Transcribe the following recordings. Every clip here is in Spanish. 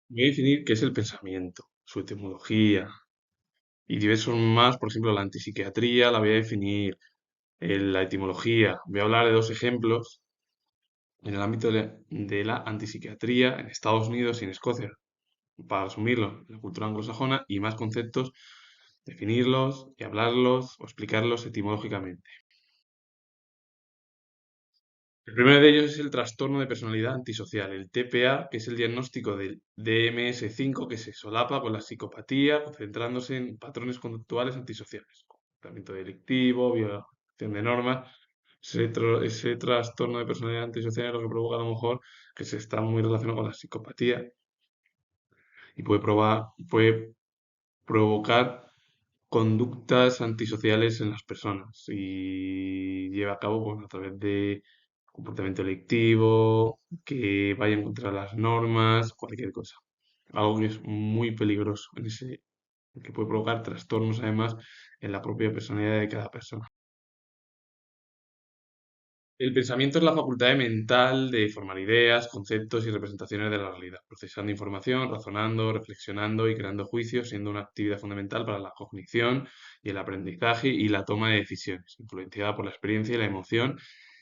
Voy a definir qué es el pensamiento, su etimología y diversos más, por ejemplo, la antipsiquiatría, la voy a definir, la etimología. Voy a hablar de dos ejemplos en el ámbito de la antipsiquiatría en Estados Unidos y en Escocia, para resumirlo, la cultura anglosajona y más conceptos, definirlos y hablarlos o explicarlos etimológicamente. El primero de ellos es el trastorno de personalidad antisocial, el TPA, que es el diagnóstico del DMS5 que se solapa con la psicopatía, concentrándose en patrones conductuales antisociales, comportamiento delictivo, violación de normas. Ese trastorno de personalidad antisocial es lo que provoca a lo mejor que se está muy relacionado con la psicopatía y puede provocar conductas antisociales en las personas y lleva a cabo pues, a través de comportamiento delictivo, que vaya en contra de las normas, cualquier cosa. Algo que es muy peligroso que puede provocar trastornos además en la propia personalidad de cada persona. El pensamiento es la facultad mental de formar ideas, conceptos y representaciones de la realidad, procesando información, razonando, reflexionando y creando juicios, siendo una actividad fundamental para la cognición y el aprendizaje y la toma de decisiones, influenciada por la experiencia y la emoción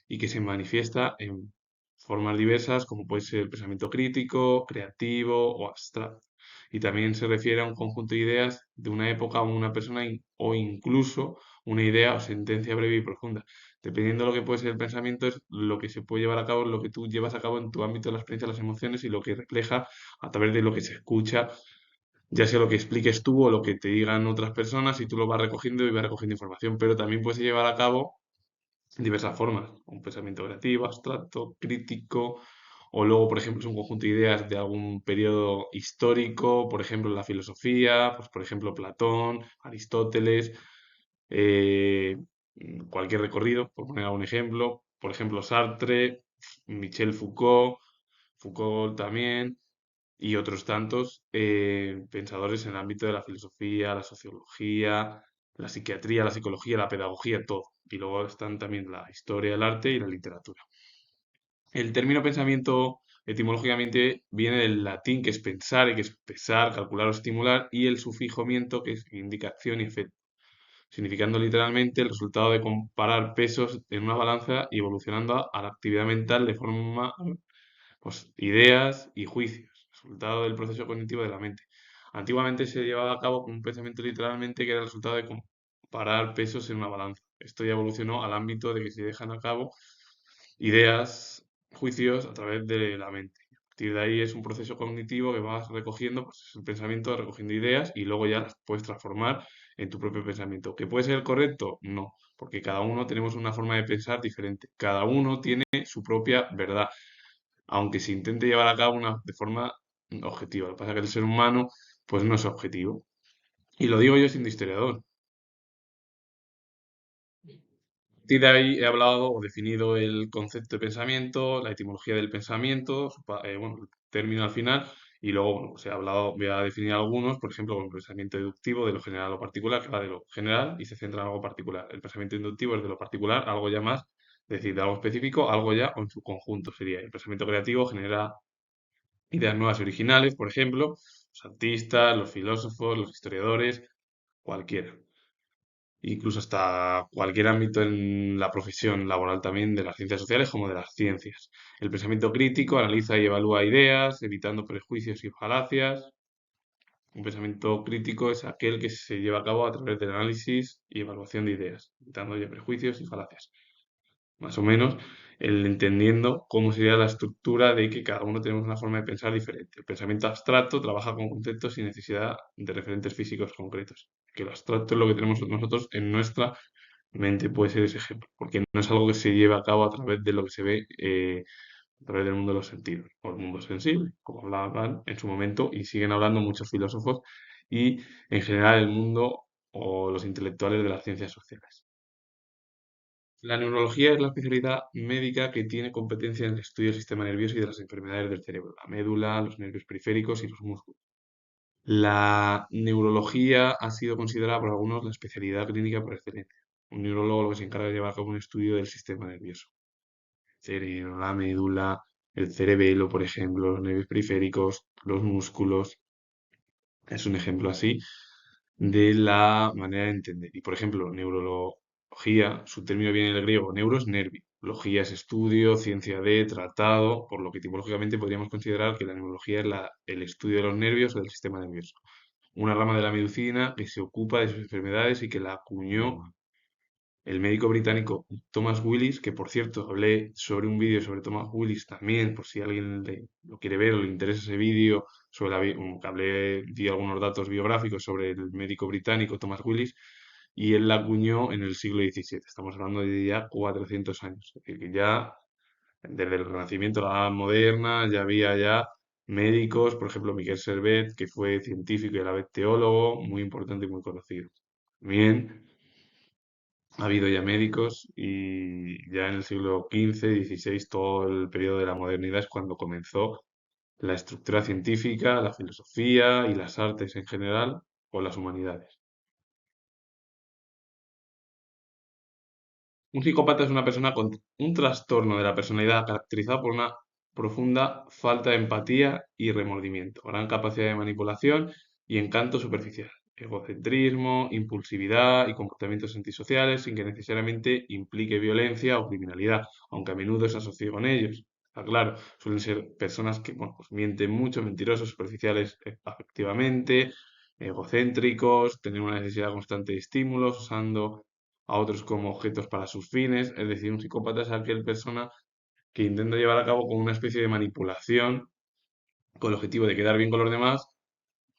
y que se manifiesta en formas diversas como puede ser el pensamiento crítico, creativo o abstracto. Y también se refiere a un conjunto de ideas de una época o una persona o incluso una idea o sentencia breve y profunda. Dependiendo de lo que puede ser el pensamiento, es lo que se puede llevar a cabo, lo que tú llevas a cabo en tu ámbito de la experiencia, las emociones y lo que refleja a través de lo que se escucha, ya sea lo que expliques tú o lo que te digan otras personas y tú lo vas recogiendo y vas recogiendo información, pero también puedes llevar a cabo diversas formas, un pensamiento creativo, abstracto, crítico, o luego, por ejemplo, es un conjunto de ideas de algún periodo histórico, por ejemplo, la filosofía, pues por ejemplo, Platón, Aristóteles, eh, cualquier recorrido, por poner algún ejemplo, por ejemplo, Sartre, Michel Foucault, Foucault también, y otros tantos pensadores en el ámbito de la filosofía, la sociología, la psiquiatría, la psicología, la pedagogía, todo. Y luego están también la historia, el arte y la literatura. El término pensamiento etimológicamente viene del latín, que es pensar, y que es pesar, calcular o estimular, y el sufijo miento, que indica acción y efecto, significando literalmente el resultado de comparar pesos en una balanza y evolucionando a la actividad mental de forma pues, ideas y juicios, resultado del proceso cognitivo de la mente. Antiguamente se llevaba a cabo con un pensamiento literalmente que era el resultado de comparar pesos en una balanza. Esto ya evolucionó al ámbito de que se dejan a cabo ideas, juicios a través de la mente. A partir de ahí es un proceso cognitivo que vas recogiendo, pues es el pensamiento, recogiendo ideas y luego ya las puedes transformar en tu propio pensamiento. ¿Que puede ser correcto? No, porque cada uno tenemos una forma de pensar diferente. Cada uno tiene su propia verdad aunque se intente llevar a cabo de forma objetiva. Lo que pasa es que el ser humano, pues no es objetivo. Y lo digo yo siendo historiador. A partir de ahí he hablado o definido el concepto de pensamiento, la etimología del pensamiento, bueno, el término al final, y luego, bueno, pues he hablado, voy a definir algunos, por ejemplo, el pensamiento deductivo de lo general a lo particular, que va de lo general y se centra en algo particular. El pensamiento inductivo es de lo particular, algo ya más, es decir, de algo específico, algo ya o en su conjunto sería. El pensamiento creativo genera ideas nuevas y originales, por ejemplo, los artistas, los filósofos, los historiadores, cualquiera. Incluso hasta cualquier ámbito en la profesión laboral también de las ciencias sociales como de las ciencias. El pensamiento crítico analiza y evalúa ideas, evitando prejuicios y falacias. Un pensamiento crítico es aquel que se lleva a cabo a través del análisis y evaluación de ideas, evitando ya prejuicios y falacias más o menos, el entendiendo cómo sería la estructura de que cada uno tenemos una forma de pensar diferente. El pensamiento abstracto trabaja con conceptos sin necesidad de referentes físicos concretos. Que lo abstracto es lo que tenemos nosotros en nuestra mente, puede ser ese ejemplo, porque no es algo que se lleve a cabo a través de lo que se ve a través del mundo de los sentidos, o el mundo sensible, como hablaban en su momento y siguen hablando muchos filósofos y en general el mundo o los intelectuales de las ciencias sociales. La neurología es la especialidad médica que tiene competencia en el estudio del sistema nervioso y de las enfermedades del cerebro, la médula, los nervios periféricos y los músculos. La neurología ha sido considerada por algunos la especialidad clínica por excelencia. Un neurólogo lo que se encarga de llevar a cabo un estudio del sistema nervioso, cerebro, la médula. el cerebelo, por ejemplo, los nervios periféricos, los músculos. Es un ejemplo así de la manera de entender. Y por ejemplo, neurología, su término viene del griego, neuro es nervio, logía es estudio, ciencia de, tratado, por lo que etimológicamente podríamos considerar que la neurología es el estudio de los nervios o del sistema nervioso. Una rama de la medicina que se ocupa de sus enfermedades y que la acuñó el médico británico Thomas Willis, que por cierto hablé sobre un vídeo sobre Thomas Willis también, por si alguien lo quiere ver o le interesa ese vídeo, sobre que hablé, di algunos datos biográficos sobre el médico británico Thomas Willis, y él la acuñó en el siglo XVII. Estamos hablando de ya 400 años. Es decir, que ya desde el Renacimiento, la Edad Moderna, ya había ya médicos, por ejemplo, Miguel Servet, que fue científico y a la vez teólogo, muy importante y muy conocido. Bien, ha habido ya médicos y ya en el siglo XV, XVI, todo el periodo de la modernidad es cuando comenzó la estructura científica, la filosofía y las artes en general o las humanidades. Un psicópata es una persona con un trastorno de la personalidad caracterizado por una profunda falta de empatía y remordimiento, gran capacidad de manipulación y encanto superficial, egocentrismo, impulsividad y comportamientos antisociales sin que necesariamente implique violencia o criminalidad, aunque a menudo se asocie con ellos. Está claro, suelen ser personas que bueno, pues mienten mucho, mentirosos, superficiales afectivamente, egocéntricos, tener una necesidad constante de estímulos, usando a otros como objetos para sus fines. Es decir, un psicópata es aquel persona que intenta llevar a cabo como una especie de manipulación con el objetivo de quedar bien con los demás,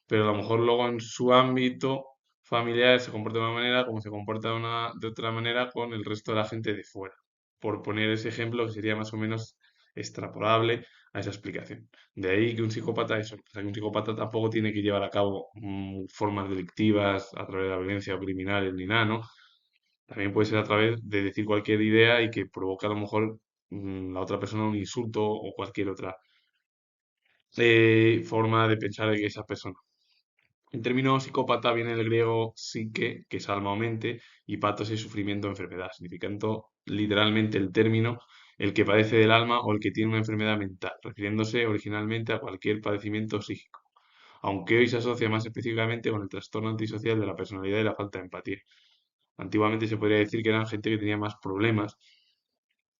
pero a lo mejor luego en su ámbito familiar se comporta de una manera como se comporta de otra manera con el resto de la gente de fuera. Por poner ese ejemplo que sería más o menos extrapolable a esa explicación. De ahí que un psicópata, eso, o sea, que un psicópata tampoco tiene que llevar a cabo formas delictivas a través de la violencia o criminales ni nada, ¿no? También puede ser a través de decir cualquier idea y que provoque a lo mejor la otra persona un insulto o cualquier otra forma de pensar de que esa persona. El término psicópata viene del griego psique, que es alma o mente, y patos es sufrimiento o enfermedad, significando literalmente el término el que padece del alma o el que tiene una enfermedad mental, refiriéndose originalmente a cualquier padecimiento psíquico, aunque hoy se asocia más específicamente con el trastorno antisocial de la personalidad y la falta de empatía. Antiguamente se podría decir que eran gente que tenía más problemas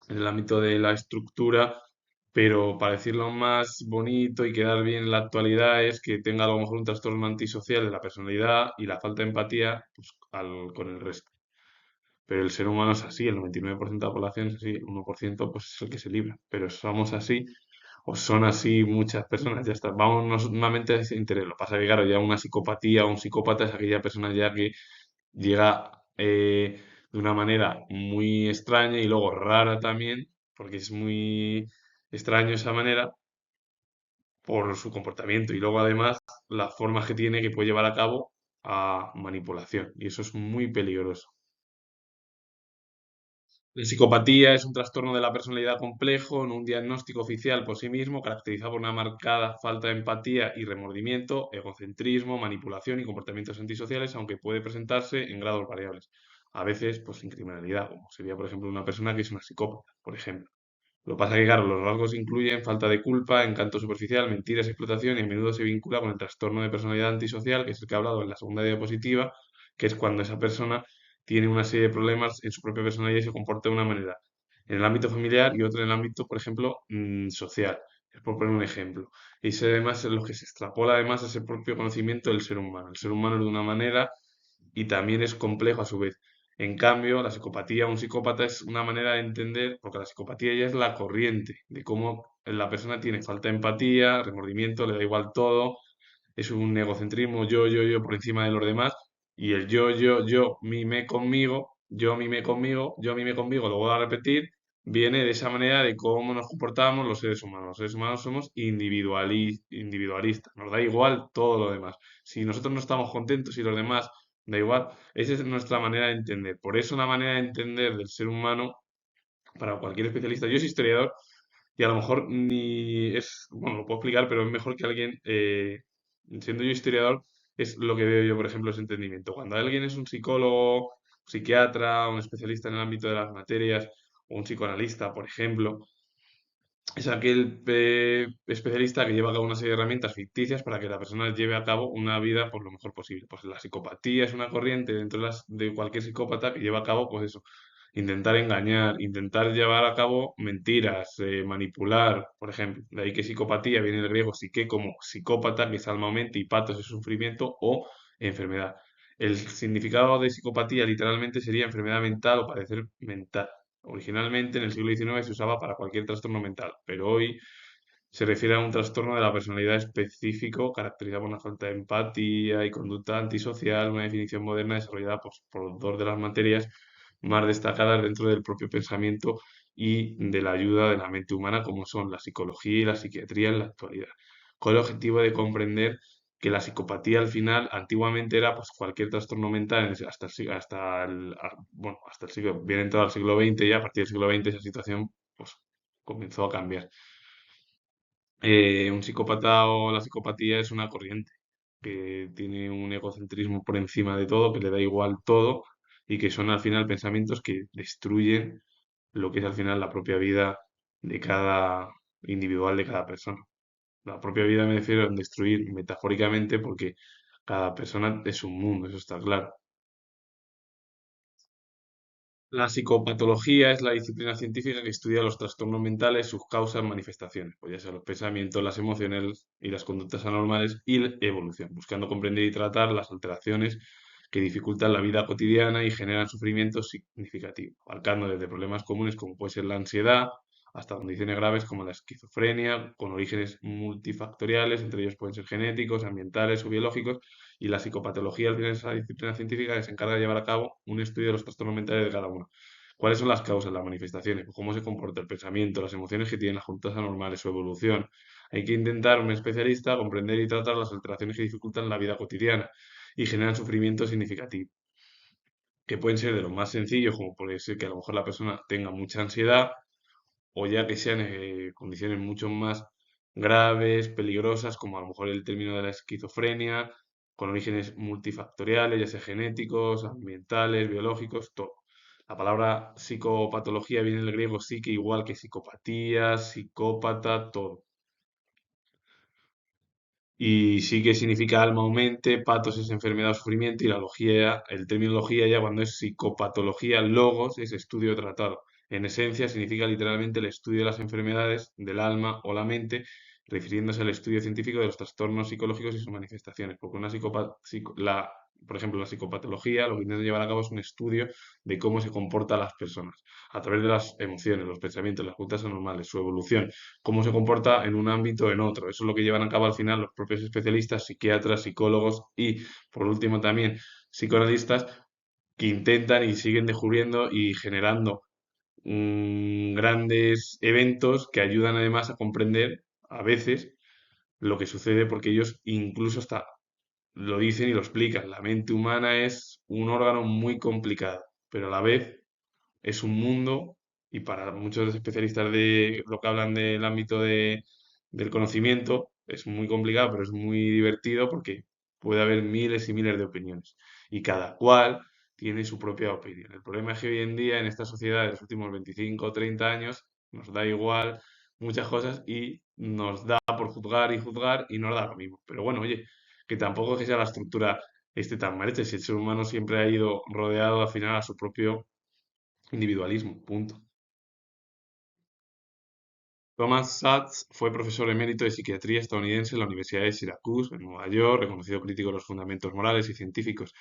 en el ámbito de la estructura, pero para decirlo más bonito y quedar bien en la actualidad es que tenga a lo mejor un trastorno antisocial de la personalidad y la falta de empatía pues, con el resto. Pero el ser humano es así, el 99% de la población es así, el 1% pues es el que se libra, pero somos así o son así muchas personas, ya está. Vamos nuevamente a ese interés. Lo que pasa es que, claro, ya una psicopatía o un psicópata es aquella persona ya que llega de una manera muy extraña y luego rara también, porque es muy extraño esa manera por su comportamiento y luego además las formas que tiene que puede llevar a cabo a manipulación y eso es muy peligroso. La psicopatía es un trastorno de la personalidad complejo, en un diagnóstico oficial por sí mismo, caracterizado por una marcada falta de empatía y remordimiento, egocentrismo, manipulación y comportamientos antisociales, aunque puede presentarse en grados variables. A veces, pues sin criminalidad, como sería, por ejemplo, una persona que es una psicópata, por ejemplo. Lo que pasa es que, claro, los rasgos incluyen falta de culpa, encanto superficial, mentiras, explotación y a menudo se vincula con el trastorno de personalidad antisocial, que es el que he hablado en la segunda diapositiva, que es cuando esa persona tiene una serie de problemas en su propia personalidad y se comporta de una manera en el ámbito familiar y otra en el ámbito, por ejemplo, social. Es por poner un ejemplo. Y eso además es lo que se extrapola además a ese propio conocimiento del ser humano. El ser humano es de una manera y también es complejo a su vez. En cambio, la psicopatía, un psicópata es una manera de entender, porque la psicopatía ya es la corriente de cómo la persona tiene falta de empatía, remordimiento, le da igual todo, es un egocentrismo, yo por encima de los demás, y el yo, mime conmigo, yo mime conmigo, yo mime conmigo, lo voy a repetir, viene de esa manera de cómo nos comportamos los seres humanos. Los seres humanos somos individualistas, nos da igual todo lo demás. Si nosotros no estamos contentos y los demás da igual, esa es nuestra manera de entender. Por eso una manera de entender del ser humano para cualquier especialista. Yo soy historiador y a lo mejor ni es, bueno, lo puedo explicar, pero es mejor que alguien, siendo yo historiador, es lo que veo yo, por ejemplo, ese entendimiento. Cuando alguien es un psicólogo, psiquiatra, un especialista en el ámbito de las materias, o un psicoanalista, por ejemplo, es aquel especialista que lleva a cabo una serie de herramientas ficticias para que la persona lleve a cabo una vida pues, lo mejor posible. Pues la psicopatía es una corriente dentro de cualquier psicópata que lleva a cabo, pues eso, intentar engañar, intentar llevar a cabo mentiras, manipular, por ejemplo. De ahí que psicopatía viene del griego psique como psicópata, que es alma o mente, y patos es sufrimiento o enfermedad. El significado de psicopatía literalmente sería enfermedad mental o padecer mental. Originalmente en el siglo XIX se usaba para cualquier trastorno mental, pero hoy se refiere a un trastorno de la personalidad específico caracterizado por una falta de empatía y conducta antisocial, una definición moderna desarrollada pues, por dos de las materias más destacadas dentro del propio pensamiento y de la ayuda de la mente humana, como son la psicología y la psiquiatría en la actualidad, con el objetivo de comprender que la psicopatía al final antiguamente era pues cualquier trastorno mental hasta el siglo, bien entrado al siglo XX, ya a partir del siglo XX esa situación pues comenzó a cambiar. Un psicópata o la psicopatía es una corriente que tiene un egocentrismo por encima de todo, que le da igual todo y que son al final pensamientos que destruyen lo que es al final la propia vida de cada individual, de cada persona. La propia vida me refiero a destruir metafóricamente porque cada persona es un mundo, eso está claro. La psicopatología es la disciplina científica que estudia los trastornos mentales, sus causas, manifestaciones, pues ya sea los pensamientos, las emociones y las conductas anormales y la evolución, buscando comprender y tratar las alteraciones que dificultan la vida cotidiana y generan sufrimiento significativo, abarcando desde problemas comunes como puede ser la ansiedad hasta condiciones graves como la esquizofrenia, con orígenes multifactoriales, entre ellos pueden ser genéticos, ambientales o biológicos, y la psicopatología, al final, es esa disciplina científica que se encarga de llevar a cabo un estudio de los trastornos mentales de cada uno. ¿Cuáles son las causas, las manifestaciones? Pues cómo se comporta el pensamiento, las emociones que tienen las conductas anormales, su evolución. Hay que intentar, un especialista, comprender y tratar las alteraciones que dificultan la vida cotidiana y generan sufrimiento significativo, que pueden ser de lo más sencillos, como puede ser que a lo mejor la persona tenga mucha ansiedad, o ya que sean condiciones mucho más graves, peligrosas, como a lo mejor el término de la esquizofrenia, con orígenes multifactoriales, ya sea genéticos, ambientales, biológicos, todo. La palabra psicopatología viene del griego psique, igual que psicopatía, psicópata, todo. Y sí que significa alma o mente, patos es enfermedad o sufrimiento, y la logía, el término logía ya cuando es psicopatología, logos es estudio tratado. En esencia significa literalmente el estudio de las enfermedades del alma o la mente, refiriéndose al estudio científico de los trastornos psicológicos y sus manifestaciones. Porque por ejemplo, la psicopatología lo que intenta llevar a cabo es un estudio de cómo se comportan las personas, a través de las emociones, los pensamientos, las conductas anormales, su evolución, cómo se comporta en un ámbito o en otro. Eso es lo que llevan a cabo al final los propios especialistas, psiquiatras, psicólogos y, por último, también psicoanalistas que intentan y siguen descubriendo y generando grandes eventos que ayudan además a comprender a veces lo que sucede porque ellos incluso hasta lo dicen y lo explican. La mente humana es un órgano muy complicado, pero a la vez es un mundo y para muchos especialistas de lo que hablan del ámbito del conocimiento es muy complicado, pero es muy divertido porque puede haber miles y miles de opiniones y cada cual tiene su propia opinión. El problema es que hoy en día en esta sociedad de los últimos 25 o 30 años nos da igual muchas cosas y nos da por juzgar y juzgar y nos da lo mismo. Pero bueno, oye, que tampoco es que sea la estructura esté tan mal hecha, si el ser humano siempre ha ido rodeado al final a su propio individualismo, punto. Thomas Sachs fue profesor emérito de psiquiatría estadounidense en la Universidad de Syracuse, en Nueva York, reconocido crítico de los fundamentos morales y científicos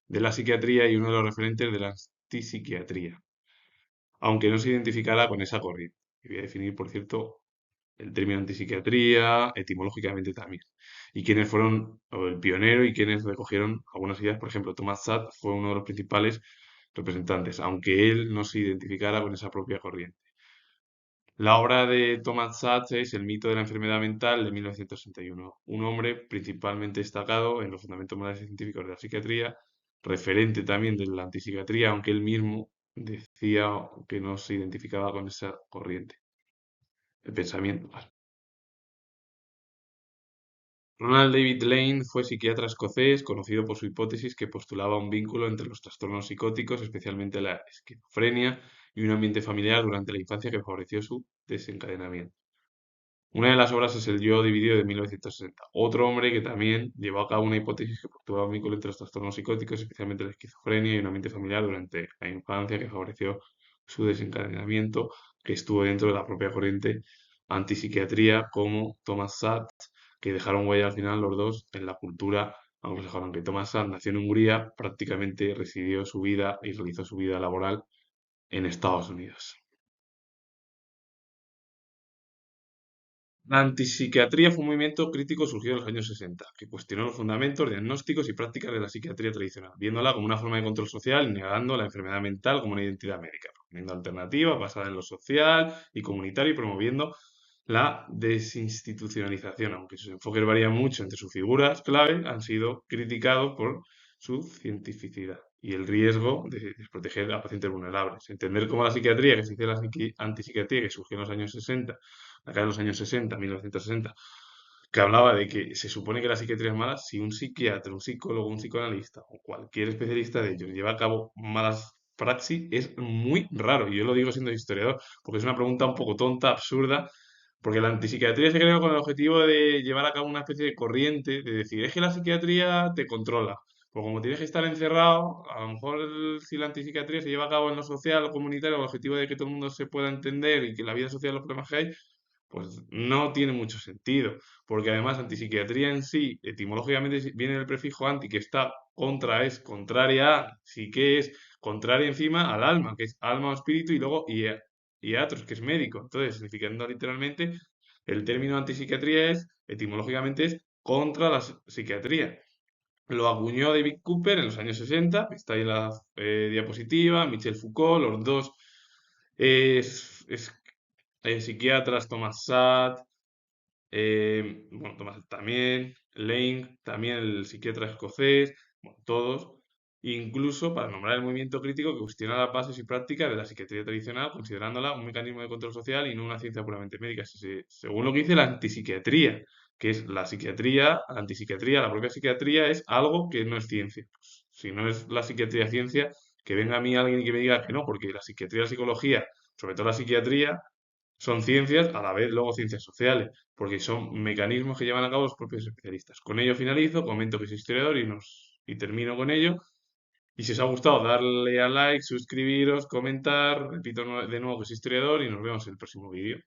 de la psiquiatría y uno de los referentes de la antipsiquiatría, aunque no se identificara con esa corriente. Y voy a definir, por cierto, el término antipsiquiatría etimológicamente también. Y quienes fueron o el pionero y quienes recogieron algunas ideas, por ejemplo, Thomas Sachs fue uno de los principales representantes, aunque él no se identificara con esa propia corriente. La obra de Thomas Sachs es El mito de la enfermedad mental de 1961. Un hombre principalmente destacado en los fundamentos morales y científicos de la psiquiatría, referente también de la antipsiquiatría, aunque él mismo decía que no se identificaba con esa corriente de pensamiento. Ronald David Lane fue psiquiatra escocés conocido por su hipótesis que postulaba un vínculo entre los trastornos psicóticos, especialmente la esquizofrenia, y un ambiente familiar durante la infancia que favoreció su desencadenamiento. Una de las obras es El yo dividido de 1960. Otro hombre que también llevó a cabo una hipótesis que postulaba un vínculo entre los trastornos psicóticos, especialmente la esquizofrenia y un ambiente familiar durante la infancia que favoreció su desencadenamiento, que estuvo dentro de la propia corriente antipsiquiatría como Thomas Szasz, que dejaron huella al final los dos en la cultura anglosajona. Aunque Thomas Szasz nació en Hungría, prácticamente residió su vida y realizó su vida laboral en Estados Unidos. La antipsiquiatría fue un movimiento crítico surgido en los años 60, que cuestionó los fundamentos, diagnósticos y prácticas de la psiquiatría tradicional, viéndola como una forma de control social y negando la enfermedad mental como una identidad médica, proponiendo alternativas basadas en lo social y comunitario y promoviendo la desinstitucionalización, aunque sus enfoques varían mucho entre sus figuras clave, han sido criticados por su cientificidad y el riesgo de desproteger a pacientes vulnerables. Entender cómo la psiquiatría, que se dice la antipsiquiatría, que surgió en los años 60, acá en los años 60, 1960, que hablaba de que se supone que la psiquiatría es mala si un psiquiatra, un psicólogo, un psicoanalista o cualquier especialista de ellos lleva a cabo malas praxis, es muy raro. Y yo lo digo siendo historiador, porque es una pregunta un poco tonta, absurda, porque la antipsiquiatría se creó con el objetivo de llevar a cabo una especie de corriente, de decir, es que la psiquiatría te controla. Pues como tienes que estar encerrado, a lo mejor si la antipsiquiatría se lleva a cabo en lo social, lo comunitario, con el objetivo de que todo el mundo se pueda entender y que la vida social, los problemas que hay, pues no tiene mucho sentido, porque además antipsiquiatría en sí, etimológicamente viene del prefijo anti, que está contra, es contraria a, psique es contraria encima al alma, que es alma o espíritu, y luego iatros, que es médico. Entonces, significando literalmente, el término antipsiquiatría es, etimológicamente es contra la psiquiatría. Lo acuñó David Cooper en los años 60, está ahí en la diapositiva, Michel Foucault, los dos es psiquiatras, Thomas Szasz, bueno, Thomas Szasz también, Lane, también el psiquiatra escocés, bueno, todos, incluso para nombrar el movimiento crítico que cuestiona las bases y prácticas de la psiquiatría tradicional, considerándola un mecanismo de control social y no una ciencia puramente médica, según lo que dice la antipsiquiatría, que es la psiquiatría, la antipsiquiatría, la propia psiquiatría es algo que no es ciencia. Pues, si no es la psiquiatría ciencia, que venga a mí alguien y que me diga que no, porque la psiquiatría y la psicología, sobre todo la psiquiatría, son ciencias, a la vez luego ciencias sociales, porque son mecanismos que llevan a cabo los propios especialistas. Con ello finalizo, comento que soy historiador y termino con ello. Y si os ha gustado, darle a like, suscribiros, comentar, repito de nuevo que soy historiador y nos vemos en el próximo vídeo.